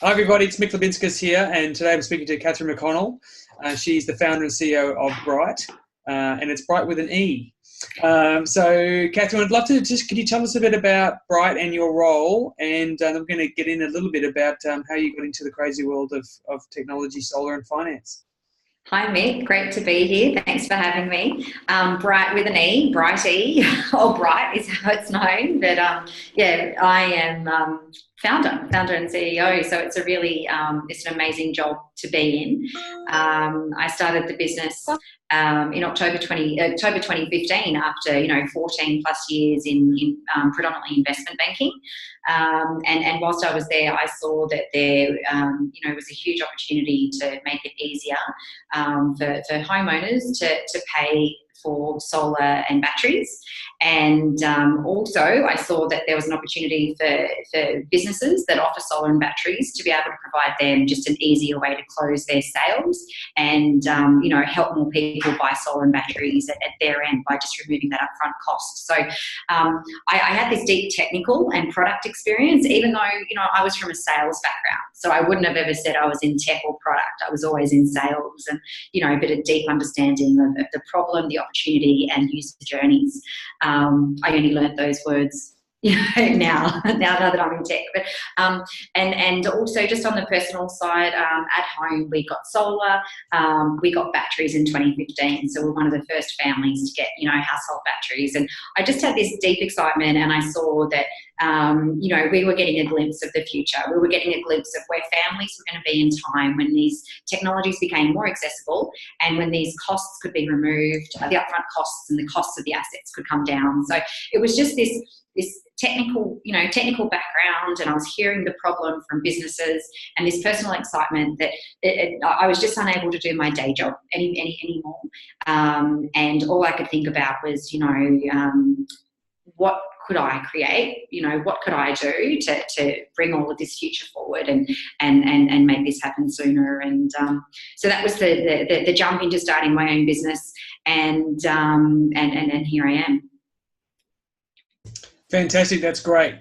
Hi everybody, it's Mick Lebinskas here, and today I'm speaking to Katherine McConnell. She's the founder and CEO of Brighte, and it's Brighte with an E. So Katherine, I'd love to can you tell us a bit about Brighte and your role, and I'm going to get in a little bit about how you got into the crazy world of technology, solar and finance. Hi Mick, great to be here. Thanks for having me. Brighte with an E, Brighte, or Brighte is how it's known. But yeah, I am founder and CEO. So it's a really it's an amazing job to be in. I started the business in October 2015 after 14 plus years in predominantly investment banking. And whilst I was there, I saw that there was a huge opportunity to make it easier for homeowners to pay for solar and batteries. And also I saw that there was an opportunity for businesses that offer solar and batteries to be able to provide them just an easier way to close their sales and, help more people buy solar and batteries at their end by just removing that upfront cost. So I had this deep technical and product experience, even though, I was from a sales background. So I wouldn't have ever said I was in tech or product. I was always in sales and, a bit of deep understanding of the problem, the opportunity and user journeys. I only learned those words now that I'm in tech. But and also just on the personal side, at home we got solar, we got batteries in 2015. So we're one of the first families to get household batteries, and I just had this deep excitement, and I saw that we were getting a glimpse of the future. We were getting a glimpse of where families were going to be in time when these technologies became more accessible and when these costs could be removed, the upfront costs and the costs of the assets could come down. So it was just this technical background, and I was hearing the problem from businesses and this personal excitement that I was just unable to do my day job anymore. And all I could think about was, what could I create? What could I do to bring all of this future forward and make this happen sooner? And so that was the jump into starting my own business, and here I am. Fantastic, that's great.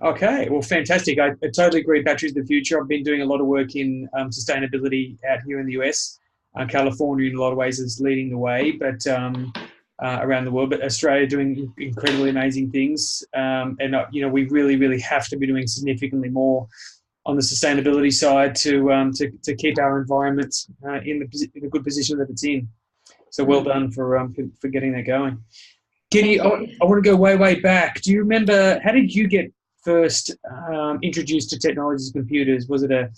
Okay, well, fantastic. I totally agree. Batteries the future. I've been doing a lot of work in sustainability out here in the US. California, in a lot of ways, is leading the way, but around the world. But Australia doing incredibly amazing things, and we really, really have to be doing significantly more on the sustainability side to keep our environment in the good position that it's in. So well done for getting that going. Kitty, I want to go way back. Do you remember, how did you get first introduced to technologies, computers? Was it a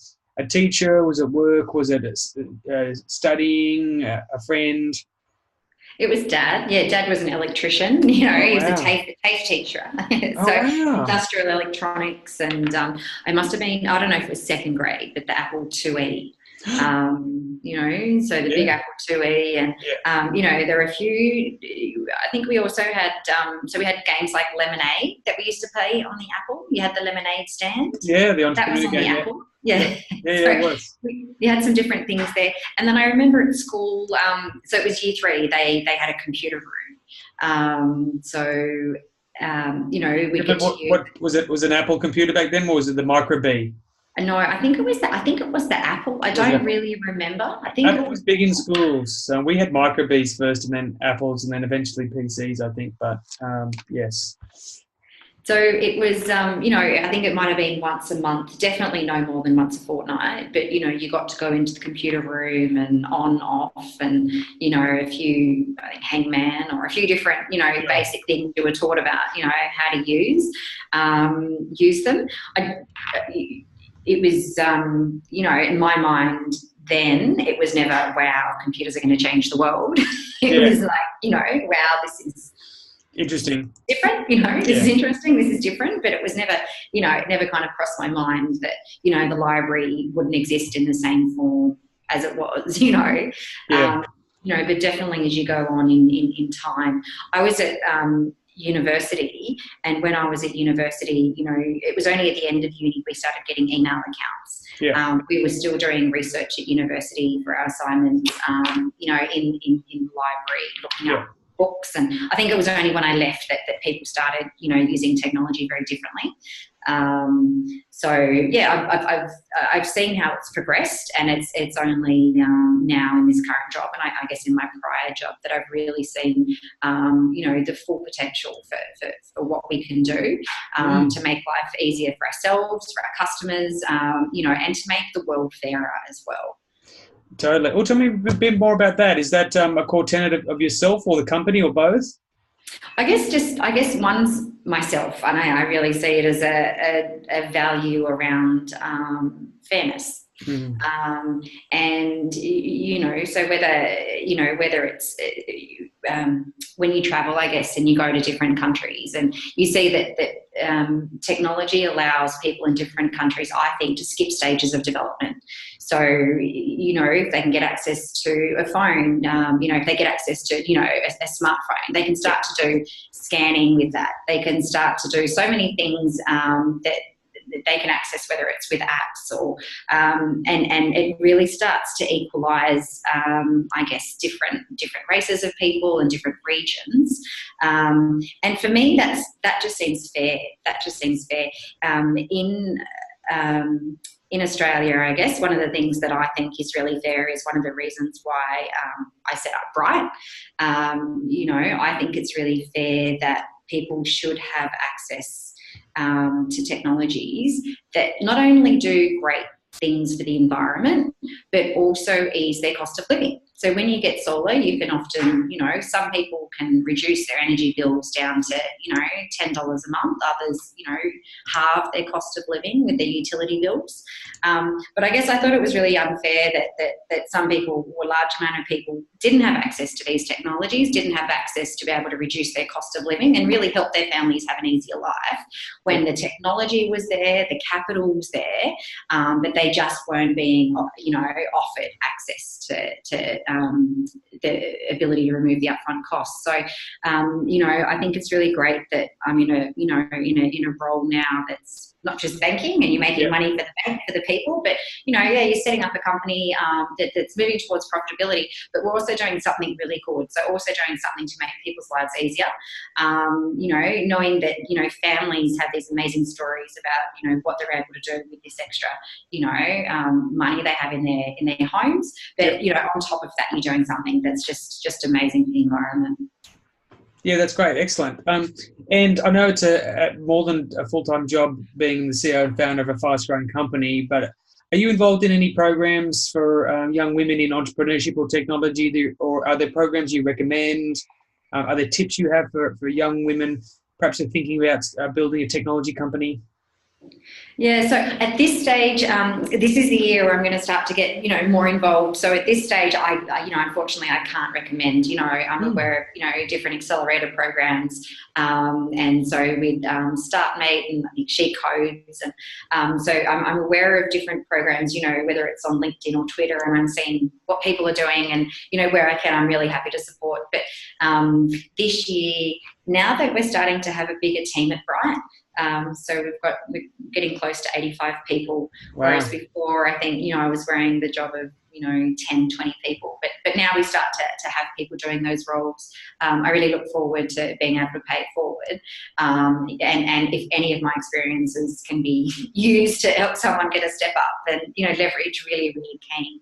teacher? Was it work? Was it studying? A friend? It was Dad. Yeah, Dad was an electrician. He was a TAFE teacher. Industrial electronics, and I must have been, I don't know if it was second grade, but the Apple IIe. So the big Apple IIe, and there are a few. I think we also had so we had games like Lemonade that we used to play on the Apple. You had the Lemonade stand. Yeah, the that was on game, the Apple. Yeah, so it was. We had some different things there, and then I remember at school. So it was year 3. They had a computer room. We get what was it? Was it an Apple computer back then, or was it the Micro B? No, I think it was the Apple. I don't really remember. I think Apple was big in schools. So we had Micro Bs first, and then Apples, and then eventually PCs, I think. But yes. So it was, I think it might have been once a month, definitely no more than once a fortnight. But, you got to go into the computer room and on, off, and, a few, I think, hangman or a few different, basic things you were taught about, how to use them. It was, in my mind then, it was never, wow, computers are going to change the world. It was like, wow, this is interesting. Different, this is interesting, this is different, but it was never, it never kind of crossed my mind that, the library wouldn't exist in the same form as it was, but definitely as you go on in time. I was at university, and when I was at university, it was only at the end of uni we started getting email accounts. We were still doing research at university for our assignments, in the library, looking up books. And I think it was only when I left that people started, using technology very differently. So yeah, I've seen how it's progressed, and it's only now in this current job, and I guess in my prior job, that I've really seen the full potential for what we can do to make life easier for ourselves, for our customers, and to make the world fairer as well. Totally. Well, tell me a bit more about that. Is that a core tenet of yourself or the company or both? I guess one's myself, and I really see it as a value around fairness. And so whether it's when you travel, I guess, and you go to different countries, and you see that technology allows people in different countries, I think, to skip stages of development. So if they can get access to a phone, if they get access to a smartphone, they can start to do scanning with that. They can start to do so many things that they can access, whether it's with apps or and it really starts to equalise, I guess, different races of people and different regions. And for me, that just seems fair. In Australia, I guess one of the things that I think is really fair is one of the reasons why I set up Brighte. I think it's really fair that people should have access to technologies that not only do great things for the environment, but also ease their cost of living. So when you get solar, you can often, some people can reduce their energy bills down to, $10 a month. Others, halve their cost of living with their utility bills. But I guess I thought it was really unfair that some people, or a large amount of people, didn't have access to these technologies, didn't have access to be able to reduce their cost of living and really help their families have an easier life when the technology was there, the capital was there, but they just weren't being, offered access to the ability to remove the upfront costs. So, I think it's really great that I'm in a role now that's not just banking and you're making money for the bank, for the people, but, you're setting up a company that's moving towards profitability, but we're also doing something really good. So also doing something to make people's lives easier, knowing that, families have these amazing stories about, what they're able to do with this extra, money they have in their homes. But, on top of that, you're doing something that's just amazing for the environment. Yeah, that's great. Excellent. And I know it's a more than a full-time job being the CEO and founder of a fast-growing company, but are you involved in any programs for young women in entrepreneurship or technology, or are there programs you recommend? Are there tips you have for young women perhaps are thinking about building a technology company? Yeah, so at this stage, this is the year where I'm going to start to get, more involved. So at this stage, I unfortunately, I can't recommend. I'm aware of, different accelerator programs, and so with StartMate and I think She Codes, and so I'm aware of different programs. Whether it's on LinkedIn or Twitter, and I'm seeing what people are doing, and where I can, I'm really happy to support. But this year, now that we're starting to have a bigger team at Brighte. So we're getting close to 85 people, whereas before I think, I was wearing the job of, 10, 20 people, but now we start to have people doing those roles. I really look forward to being able to pay it forward. And if any of my experiences can be used to help someone get a step up, then, leverage really, really keen.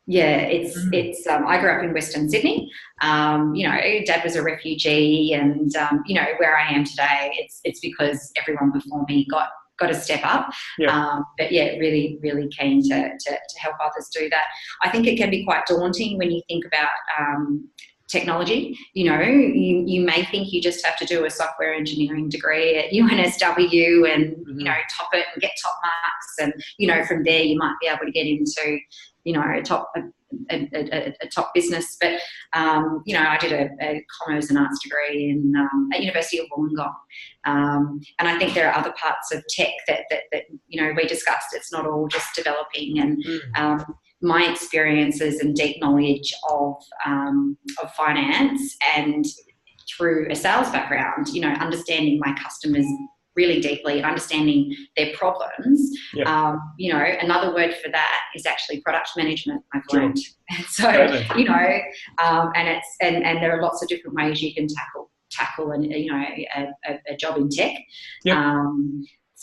It's I grew up in Western Sydney. Dad was a refugee, and where I am today, it's because everyone before me got a step up. But really, really keen to help others do that. I think it can be quite daunting when you think about technology. You may think you just have to do a software engineering degree at UNSW and top it and get top marks, and from there you might be able to get into a top business. But I did a commerce and arts degree at University of Wollongong, and I think there are other parts of tech that we discussed. It's not all just developing, and my experiences and deep knowledge of finance, and through a sales background, understanding my customers really deeply and understanding their problems. Yep. Another word for that is actually product management, I've Sure. learned. So, Totally. and there are lots of different ways you can tackle a job in tech. Yep.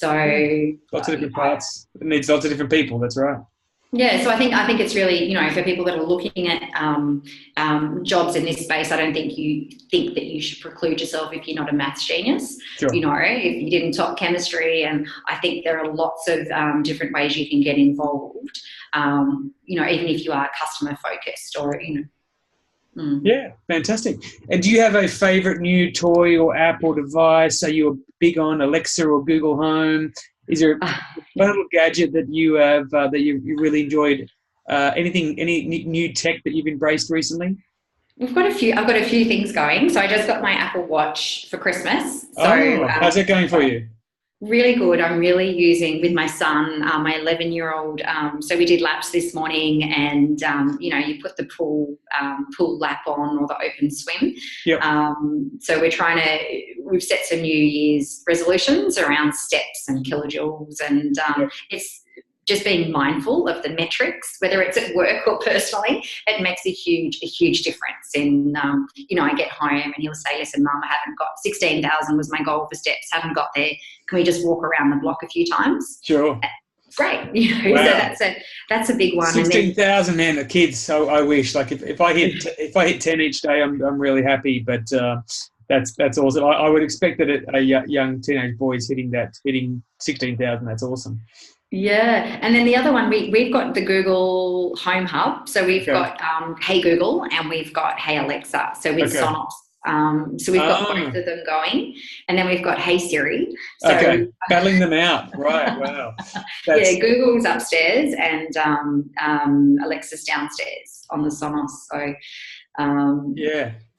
Lots of different parts. It needs lots of different people. That's right. Yeah, so I think it's really, for people that are looking at jobs in this space, I don't think you think that you should preclude yourself if you're not a maths genius. Sure. If you didn't top chemistry, and I think there are lots of different ways you can get involved. Even if you are customer focused or. Yeah, fantastic. And do you have a favorite new toy or app or device? Are you big on Alexa or Google Home? Is there a little gadget that you have that you really enjoyed? Any new tech that you've embraced recently? I've got a few things going. So I just got my Apple Watch for Christmas. So how's it going for you? Really good. I'm really using with my son, my 11-year-old. So we did laps this morning, and you put the pool lap on or the open swim. Yep. So we've set some New Year's resolutions around steps and kilojoules, and it's just being mindful of the metrics, whether it's at work or personally. It makes a huge difference. In I get home and he'll say, "Listen, Mum, I haven't got 16,000 was my goal for steps. Haven't got there. Can we just walk around the block a few times?" Sure. Great. Wow. So that's a big one. 16,000, man, the kids. So I wish, like, if I hit 10 each day, I'm really happy. But that's awesome. I would expect that a young teenage boy is hitting 16,000. That's awesome. Yeah, and then the other one, we've got the Google Home Hub. So we've got Hey Google and we've got Hey Alexa. So with Sonos. So we've got both of them going, and then we've got Hey Siri. So battling them out. Right, wow. Google's upstairs and Alexa's downstairs on the Sonos. So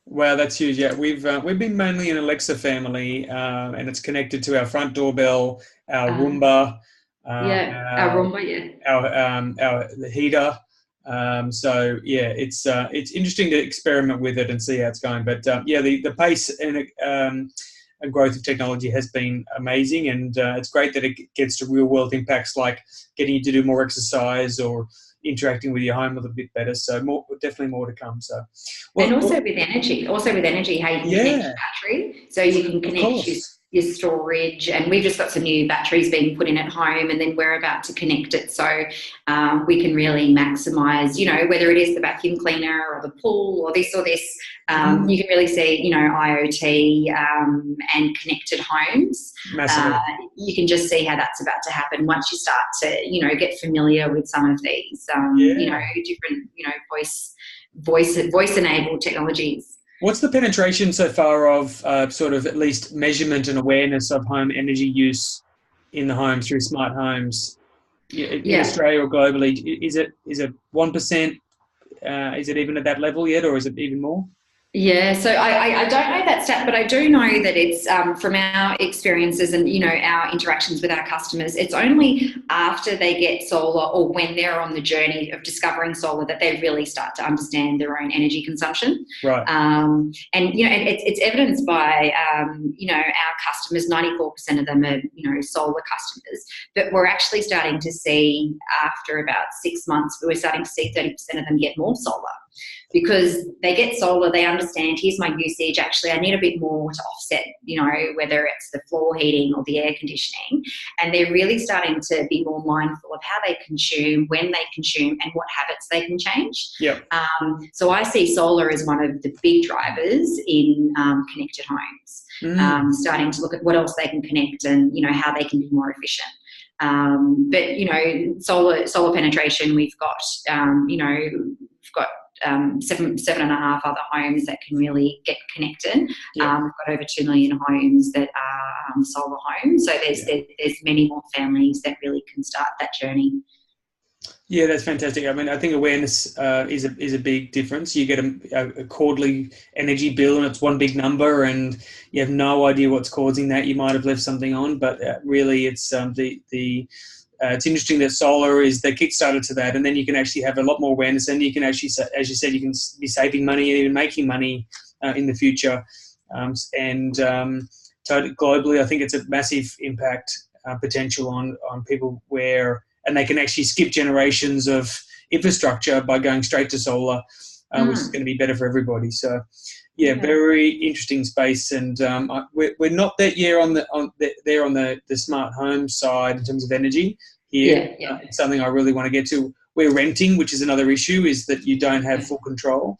wow, that's huge. Yeah, we've been mainly an Alexa family, and it's connected to our front doorbell, our Roomba. Our Roomba, our the heater. It's interesting to experiment with it and see how it's going. But the pace and growth of technology has been amazing, and it's great that it gets to real world impacts like getting you to do more exercise or interacting with your home a little bit better. So definitely more to come. So, with energy, how you can connect your battery, so you can connect your storage, and we've just got some new batteries being put in at home, and then we're about to connect it, so we can really maximise, whether it is the vacuum cleaner or the pool or this, you can really see, IoT and connected homes. Massively. You can just see how that's about to happen once you start to, get familiar with some of these, different, voice-enabled technologies. What's the penetration so far of sort of at least measurement and awareness of home energy use in the home through smart homes in Australia or globally? Is it 1%? Is it even at that level yet, or is it even more? Yeah, so I don't know that stat, but I do know that it's from our experiences and, our interactions with our customers, it's only after they get solar or when they're on the journey of discovering solar that they really start to understand their own energy consumption. Right. And, it's evidenced by, our customers, 94% of them are, solar customers, but we're actually starting to see after about 6 months, we're starting to see 30% of them get more solar. Because they get solar, they understand, here's my usage, actually I need a bit more to offset, whether it's the floor heating or the air conditioning. And they're really starting to be more mindful of how they consume, when they consume, and what habits they can change. Yep. So I see solar as one of the big drivers in connected homes, starting to look at what else they can connect and, how they can be more efficient. But, solar penetration, we've got, we've got 7.5 other homes that can really get connected. Yep. We've got over 2 million homes that are solar homes. So there's many more families that really can start that journey. Yeah, that's fantastic. I mean, I think awareness is a big difference. You get a quarterly energy bill and it's one big number and you have no idea what's causing that. You might have left something on, but really it's it's interesting that solar is the kickstarter to that, and then you can actually have a lot more awareness, and you can actually, as you said, you can be saving money and even making money in the future. totally globally. I think it's a massive impact potential on people and they can actually skip generations of infrastructure by going straight to solar, which is going to be better for everybody. So, yeah, very interesting space, and we're not that yet on the smart home side in terms of energy here. It's something I really want to get to. We're renting, which is another issue, is that you don't have full control,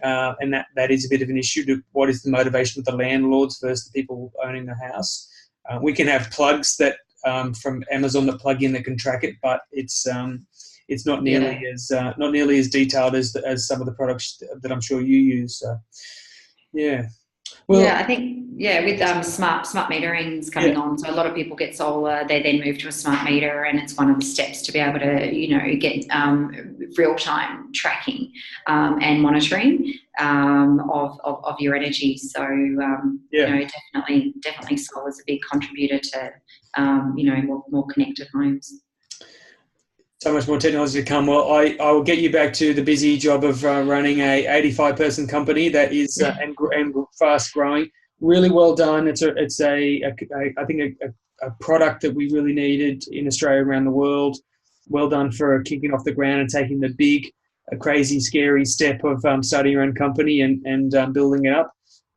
and that is a bit of an issue. To what is the motivation of the landlords versus the people owning the house? We can have plugs that from Amazon that plug in that can track it, but it's not nearly as detailed as some of the products that I'm sure you use. So, yeah. Well, I think with smart metering's coming on, so a lot of people get solar, they then move to a smart meter, and it's one of the steps to be able to get real time tracking and monitoring of your energy. So definitely solar is a big contributor to more connected homes. So much more technology to come. Well, I will get you back to the busy job of running a 85-person company that is and fast growing. Really well done. It's I think a product that we really needed in Australia, around the world. Well done for kicking off the ground and taking the big, crazy, scary step of starting your own company and building it up.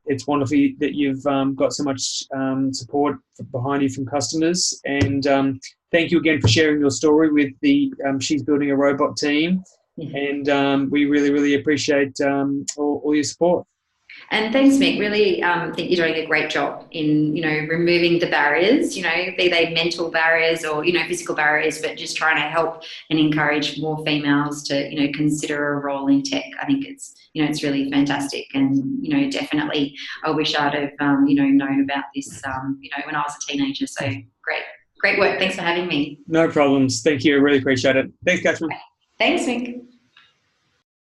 It's wonderful that you've got so much support behind you from customers, and thank you again for sharing your story with the She's Building a Robot team, and we really, really appreciate all your support. And thanks, Mick. Really think you're doing a great job in, removing the barriers, be they mental barriers or, physical barriers, but just trying to help and encourage more females to, consider a role in tech. I think it's, it's really fantastic. And, definitely I wish I'd have, known about this, when I was a teenager. So great work. Thanks for having me. No problems. Thank you. I really appreciate it. Thanks, Katherine. Thanks, Mick.